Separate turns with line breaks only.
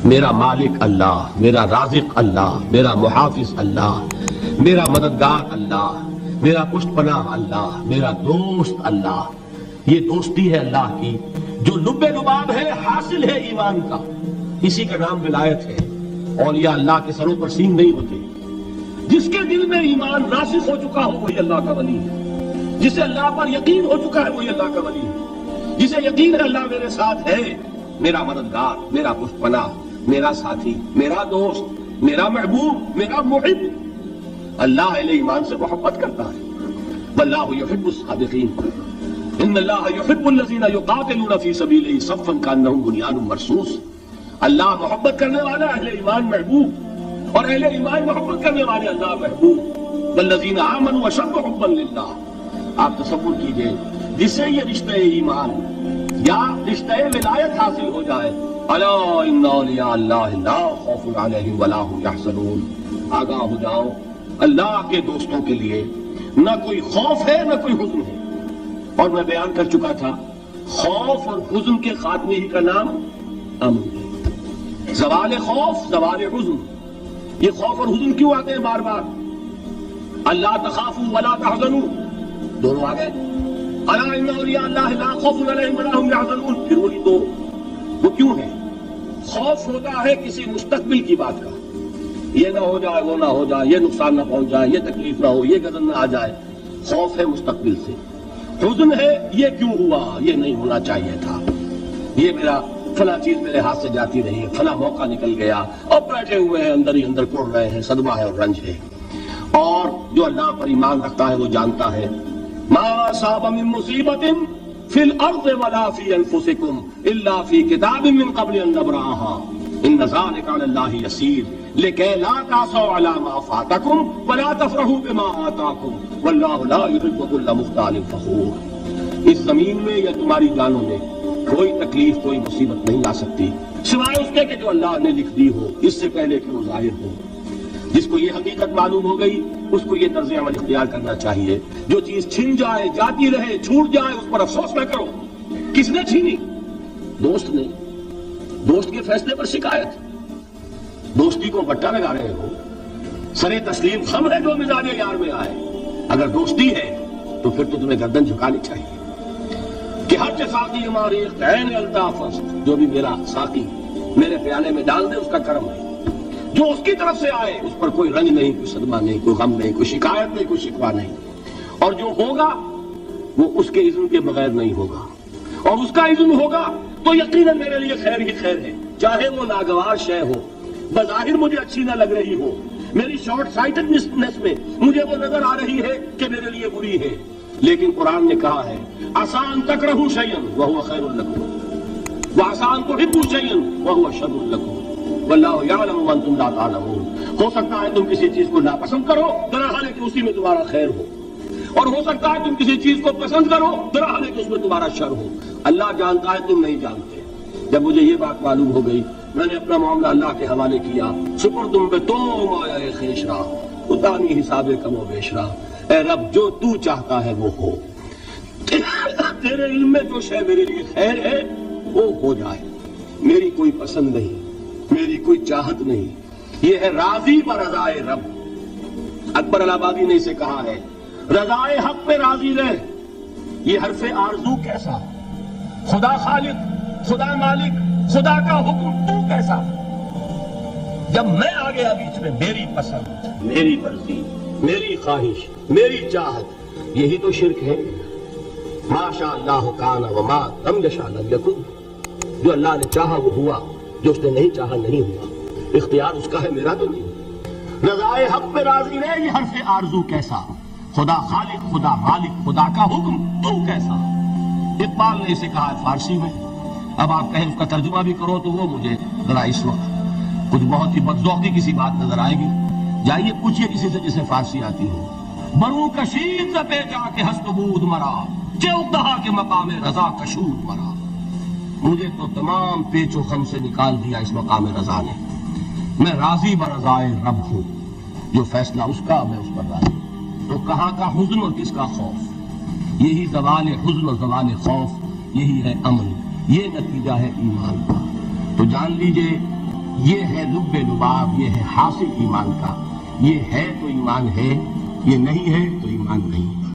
میرا مالک اللہ، میرا رازق اللہ، میرا محافظ اللہ، میرا مددگار اللہ، میرا پشت پناہ اللہ، میرا دوست اللہ. یہ دوستی ہے اللہ کی جو لب لباب ہے، حاصل ہے ایمان کا. اسی کا نام ولایت ہے. اولیاء اللہ کے سروں پر سینگ نہیں ہوتے. جس کے دل میں ایمان راسخ ہو چکا ہو وہی اللہ کا ولی ہے. جسے اللہ پر یقین ہو چکا ہے وہی اللہ کا ولی ہے. جسے یقین ہے اللہ میرے ساتھ ہے، میرا مددگار، میرا پشت پناہ، میرا ساتھی، میرا دوست، میرا محبوب، میرا محب. اللہ اہل ایمان سے محبت کرتا ہے. واللہ یحب الصادقین. ان اللہ یحب الذین یقاتلون فی سبیلہ صفا کانہم بنیان مرصوص. اللہ محبت کرنے والا، اہل ایمان محبوب، اور اہل ایمان محبت کرنے والے اللہ محبوب. والذین آمنوا اشد حبا للہ. آپ تصور کیجئے جسے یہ رشتہ ایمان یا رشتہ ولایت حاصل ہو جائے، الا ان اولیاء اللہ لا خوف علیہم ولا هم یحزنون. آگاہ ہو جاؤ، اللہ کے دوستوں کے لیے نہ کوئی خوف ہے نہ کوئی حزن ہے. اور میں بیان کر چکا تھا خوف اور حزن کے خاتمے ہی کا نام امن ہے. زوال خوف، زوال حزن. یہ خوف اور حزن کیوں آتے ہیں بار بار؟ اللہ تخافوا ولا تحزنوا، دونوں آ گئے. الا ان اولیاء اللہ لا خوف علیہم ولا هم یحزنون، پھر وہی دو. وہ کیوں ہے؟ خوف ہوتا ہے کسی مستقبل کی بات کا، یہ نہ ہو جائے، وہ نہ ہو جائے، یہ نقصان نہ پہنچ جائے، یہ تکلیف نہ ہو، یہ غضب نہ آ جائے. خوف ہے مستقبل سے. حزن ہے یہ کیوں ہوا، یہ نہیں ہونا چاہیے تھا، یہ میرا فلاں چیز میرے ہاتھ سے جاتی رہی ہے، فلاں موقع نکل گیا، اور بیٹھے ہوئے ہیں اندر ہی اندر کوڑ رہے ہیں، صدمہ ہے اور رنج ہے. اور جو اللہ پر ایمان رکھتا ہے وہ جانتا ہے ما اصاب من مصیبت فی الارض ولا فی انفسکم الا فی کتاب من قبل ان نبرأها ان ذلک علی اللہ یسیر لکی لا تعصوا علی ما فاتکم ولا تفرحوا بما آتاکم واللہ لا یحب کل مختال فخور. اس زمین میں یا تمہاری جانوں میں کوئی تکلیف، کوئی مصیبت نہیں آ سکتی سوائے اس کے کہ جو اللہ نے لکھ دی ہو اس سے پہلے کہ وہ ظاہر ہو. جس کو یہ حقیقت معلوم ہو گئی اس کو یہ طرز عمل اختیار کرنا چاہیے. جو چیز چھن جائے، جاتی رہے، چھوٹ جائے، اس پر افسوس نہ کرو. کس نے چھینی؟ دوست نے. دوست کے فیصلے پر شکایت. دوستی کو بٹا لگا رہے ہو. سرے تسلیم خم ہے جو مزاج یار میں آئے. اگر دوستی ہے تو پھر تو تمہیں گردن جھکانی چاہیے کہ ہر ساقی ہماری عین الطاف، جو بھی میرا ساقی میرے پیالے میں ڈال دے اس کا کرم ہے. جو اس کی طرف سے آئے اس پر کوئی رنج نہیں، کوئی صدمہ نہیں، کوئی غم نہیں، کوئی شکایت نہیں، کوئی شکوہ نہیں. اور جو ہوگا وہ اس کے اذن کے بغیر نہیں ہوگا، اور اس کا اذن ہوگا تو یقیناً میرے لیے خیر ہی خیر ہے. چاہے وہ ناگوار شے ہو، بظاہر مجھے اچھی نہ لگ رہی ہو، میری شارٹ سائٹڈنس میں مجھے وہ نظر آ رہی ہے کہ میرے لیے بری ہے، لیکن قرآن نے کہا ہے آسان تکرہوا شیئا وہو خیر لکم وآسان تحبوا شیئا وہو شر لکم واللہ یعلم وانتم لا تعلمون. ہو سکتا ہے تم کسی چیز کو ناپسند کرو درحال ہے کہ اسی میں تمہارا خیر ہو، اور ہو سکتا ہے تم کسی چیز کو پسند کرو درحال ہے کہ اس میں تمہارا شر ہو. اللہ جانتا ہے، تم نہیں جانتے. جب مجھے یہ بات معلوم ہو گئی میں نے اپنا معاملہ اللہ کے حوالے کیا. سپردم بے تو مایا خیش را اتانی حساب کم و بیش را. اے رب جو تو چاہتا ہے وہ ہو. تیرے علم میں جو شے میرے لیے خیر ہے وہ ہو جائے. میری کوئی پسند نہیں، میری کوئی چاہت نہیں. یہ ہے راضی برضائے رب. اکبر الہآبادی نے اسے کہا ہے رضائے حق پہ راضی رہ. یہ حرف آرزو کیسا؟ خدا خالق، خدا مالک، خدا کا حکم تو کیسا؟ جب میں آ گیا بیچ میں میری پسند، میری مرضی، میری خواہش، میری چاہت، یہی تو شرک ہے. ما شاء اللہ کان وما لم یشاء لم یکن. جو اللہ نے چاہا وہ ہوا، جو اس نے نہیں چاہا نہیں ہوا. اختیار اس کا ہے، میرا تو نہیں. رضائے حق پہ راضی رہے، یہ حرف آرزو کیسا؟ خدا خالق، خدا مالک، خدا کا حکم تو کیسا؟ اقبال نے اسے کہا ہے فارسی میں. اب آپ کہیں اس کا ترجمہ بھی کرو تو وہ مجھے ذرا اس وقت کچھ بہت ہی بدذوقی کسی بات نظر آئے گی. جائیے پوچھئے کسی سے جسے فارسی آتی ہو. برو کشید ز پہ جا کے ہست بود مرا چوک دہا کے مقام رضا کشود مرا. مجھے تو تمام پیچ و خم سے نکال دیا اس مقام رضا نے. میں راضی برضائے رب ہوں، جو فیصلہ اس کا میں اس پر راضی. تو کہاں کا حزن اور کس کا خوف؟ یہی زوال حزن اور زوال خوف، یہی ہے امن، یہ نتیجہ ہے ایمان کا. تو جان لیجئے یہ ہے لب لباب، یہ ہے حاصل ایمان کا. یہ ہے تو ایمان ہے، یہ نہیں ہے تو ایمان نہیں.